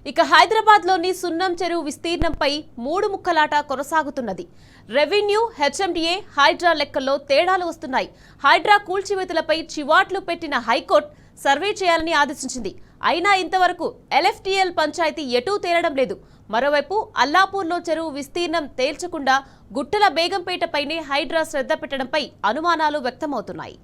ఇక హైదరాబాద్లోని సున్నం చెరువు విస్తీర్ణంపై మూడు ముక్కలాట కొనసాగుతున్నది. రెవెన్యూ, హెచ్ఎండిఏ, హైడ్రా లెక్కల్లో తేడాలు వస్తున్నాయి. హైడ్రా కూల్చివేతలపై చివాట్లు పెట్టిన హైకోర్టు సర్వే చేయాలని ఆదేశించింది. అయినా ఇంతవరకు ఎల్ఎఫ్టీఎల్ పంచాయతీ ఎటూ తేలడం లేదు. మరోవైపు అల్లాపూర్లో చెరువు విస్తీర్ణం తేల్చకుండా గుట్టల బేగంపేటపైనే హైడ్రా శ్రద్ధ పెట్టడంపై అనుమానాలు వ్యక్తమవుతున్నాయి.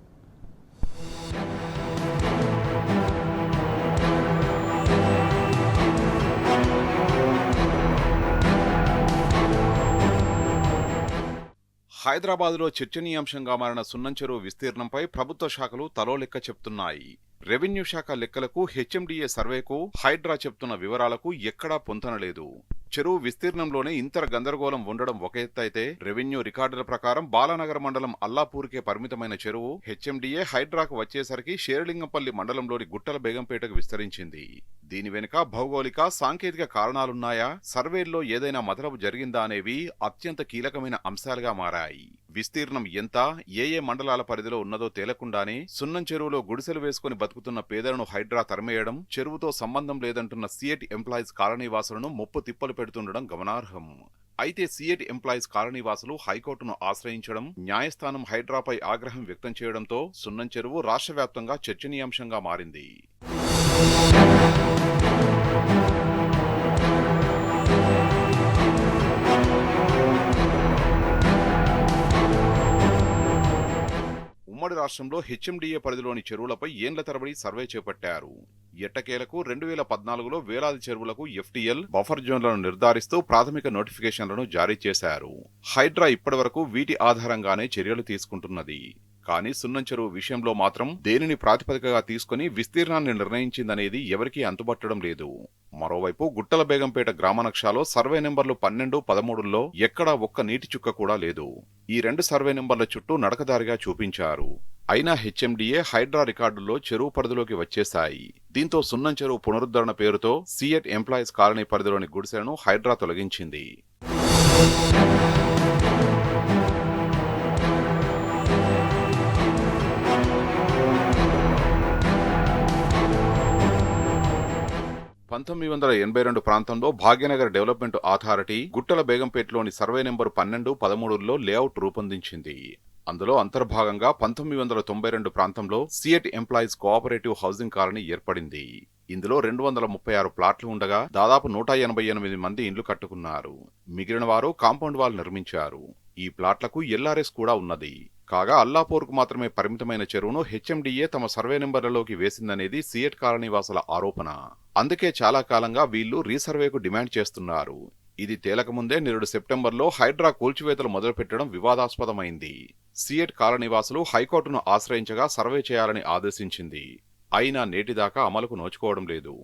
హైదరాబాద్లో చర్చనీయాంశంగా మారిన సున్నం చెరువు విస్తీర్ణంపై ప్రభుత్వ శాఖలు తలో లెక్క చెప్తున్నాయి. రెవెన్యూ శాఖ లెక్కలకు, హెచ్ఎండిఏ సర్వేకు, హైడ్రా చెప్తున్న వివరాలకు ఎక్కడా పొంతనలేదు. చెరువు విస్తీర్ణంలోనే ఇంతర గందరగోళం ఉండడం ఒక ఎత్తైతే, రెవెన్యూ రికార్డుల ప్రకారం బాలానగర్ మండలం అల్లాపూర్కే పరిమితమైన చెరువు హెచ్ఎండిఏ, హైడ్రాకు వచ్చేసరికి షేర్లింగంపల్లి మండలంలోని గుట్టల బేగంపేటకు విస్తరించింది. దీని వెనుక భౌగోళిక, సాంకేతిక కారణాలున్నాయా, సర్వేల్లో ఏదైనా మతలబు జరిగిందా అనేవి అత్యంత కీలకమైన అంశాలుగా మారాయి. విస్తీర్ణం ఎంత, ఏ మండలాల పరిధిలో ఉన్నదో తేలకుండానే సున్నం చెరువులో గుడిసెలు వేసుకుని బతుకుతున్న పేదలను హైడ్రా తరిమేయడం, చెరువుతో సంబంధం లేదంటున్న సిఎట్ ఎంప్లాయీస్ కాలనీవాసులను ముప్పు తిప్పలు పెడుతుండడం గమనార్హం. అయితే సిఎట్ ఎంప్లాయీస్ కాలనీవాసులు హైకోర్టును ఆశ్రయించడం, న్యాయస్థానం హైడ్రాపై ఆగ్రహం వ్యక్తం చేయడంతో సున్నం చెరువు రాష్ట్ర వ్యాప్తంగా చర్చనీయాంశంగా మారింది. ఉమ్మడి రాష్ట్రంలో హెచ్ఎండిఏ పరిధిలోని చెరువులపై ఏండ్ల తరబడి సర్వే చేపట్టారు. ఎట్టకేలకు 2014లో వేలాది చెరువులకు ఎఫ్టీఎల్, బఫర్ జోన్లను నిర్ధారిస్తూ ప్రాథమిక నోటిఫికేషన్లను జారీ చేశారు. హైడ్రా ఇప్పటివరకు వీటి ఆధారంగానే చర్యలు తీసుకుంటున్నది. కానీ సున్నం చెరువు విషయంలో మాత్రం దేనిని ప్రాతిపదికగా తీసుకుని విస్తీర్ణాన్ని నిర్ణయించిందనేది ఎవరికీ అంతుబట్టడం లేదు. మరోవైపు గుట్టల బేగంపేట గ్రామనక్షాలో సర్వే నెంబర్లు 12, 13లో ఎక్కడా ఒక్క నీటి చుక్క కూడా లేదు. ఈ రెండు సర్వే నెంబర్ల చుట్టూ నడకదారిగా చూపించారు. అయినా హెచ్ఎండిఏ, హైడ్రా రికార్డుల్లో చెరువు పరిధిలోకి వచ్చేశాయి. దీంతో సున్నం చెరువు పునరుద్ధరణ పేరుతో సిఎట్ ఎంప్లాయీస్ కాలనీ పరిధిలోని గుడిసెలను హైడ్రా తొలగించింది. ప్రాంతంలో భాగ్యనగర్ డెవలప్మెంట్ అథారిటీ గుట్టల బేగంపేటలోని సర్వే నెంబరు 12, 13లో లేఅవుట్ రూపొందించింది. అందులో అంతర్భాగంగా 1992 ప్రాంతంలో సిఎట్ ఎంప్లాయీస్ కోఆపరేటివ్ హౌసింగ్ కాలనీ ఏర్పడింది. ఇందులో 236 ప్లాట్లు ఉండగా దాదాపు 188 మంది ఇండ్లు కట్టుకున్నారు. మిగిలిన వారు కాంపౌండ్ వాల్ నిర్మించారు. ఈ ప్లాట్లకు ఎల్ఆర్ఎస్ కూడా ఉన్నది. కాగా అల్లాపూర్కు మాత్రమే పరిమితమైన చెరువును హెచ్ఎండిఏ తమ సర్వే నెంబర్లలోకి వేసిందనేది సిఎట్ కాలనీవాసుల ఆరోపణ. అందుకే చాలా కాలంగా వీళ్లు రీసర్వేకు డిమాండ్ చేస్తున్నారు. ఇది తేలకముందే నేడు సెప్టెంబర్లో హైడ్రా కూల్చివేతలు మొదలుపెట్టడం వివాదాస్పదమైంది. సిఎట్ కాలనీవాసులు హైకోర్టును ఆశ్రయించగా సర్వే చేయాలని ఆదేశించింది. అయినా నేటిదాకా అమలుకు నోచుకోవడం లేదు.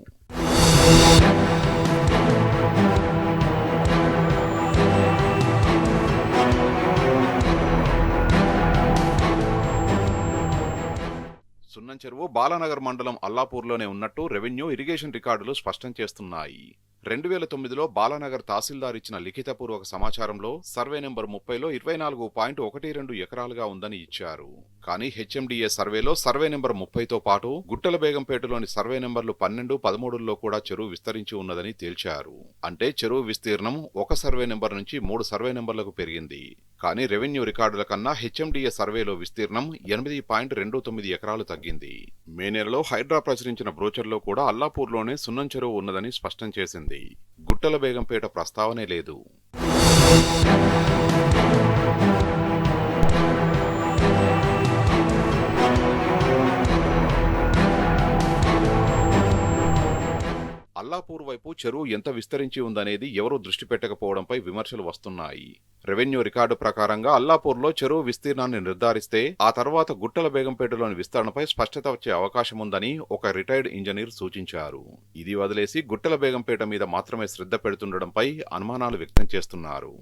సున్నం చెరువు బాలానగర్ మండలం అల్లాపూర్లోనే ఉన్నట్టు రెవెన్యూ, ఇరిగేషన్ రికార్డులు స్పష్టం చేస్తున్నాయి. 2009లో బాలానగర్ తహసీల్దార్ ఇచ్చిన లిఖితపూర్వక సమాచారంలో సర్వే నెంబర్ 30లో 24.12 ఎకరాలుగా ఉందని ఇచ్చారు. కానీ హెచ్ఎండిఏ సర్వేలో సర్వే నెంబర్ 30తో పాటు గుట్టల బేగంపేటలోని సర్వే నెంబర్లు 12, 13లో కూడా చెరువు విస్తరించి ఉన్నదని తేల్చారు. అంటే చెరువు విస్తీర్ణం ఒక సర్వే నెంబర్ నుంచి 3 సర్వే నెంబర్లకు పెరిగింది. కానీ రెవెన్యూ రికార్డుల కన్నా హెచ్ఎండిఏ సర్వేలో విస్తీర్ణం 8.29 ఎకరాలు తగ్గింది. మే నెలలో హైడ్రా ప్రచురించిన బ్రోచర్లో కూడా అల్లాపూర్లోనే సున్నం చెరువు ఉన్నదని స్పష్టం చేసింది. గుట్టల బేగంపేట ప్రస్తావనే లేదు. అల్లాపూర్ వైపు చెరువు ఎంత విస్తరించి ఉందనేది ఎవరూ దృష్టి పెట్టకపోవడంపై విమర్శలు వస్తున్నాయి. రెవెన్యూ రికార్డు ప్రకారంగా అల్లాపూర్లో చెరువు విస్తీర్ణాన్ని నిర్ధారిస్తే ఆ తర్వాత గుట్టల బేగంపేటలోని విస్తరణపై స్పష్టత వచ్చే అవకాశముందని ఒక రిటైర్డ్ ఇంజనీర్ సూచించారు. ఇది వదిలేసి గుట్టల బేగంపేట మీద మాత్రమే శ్రద్ధ పెడుతుండడంపై అనుమానాలు వ్యక్తం చేస్తున్నారు.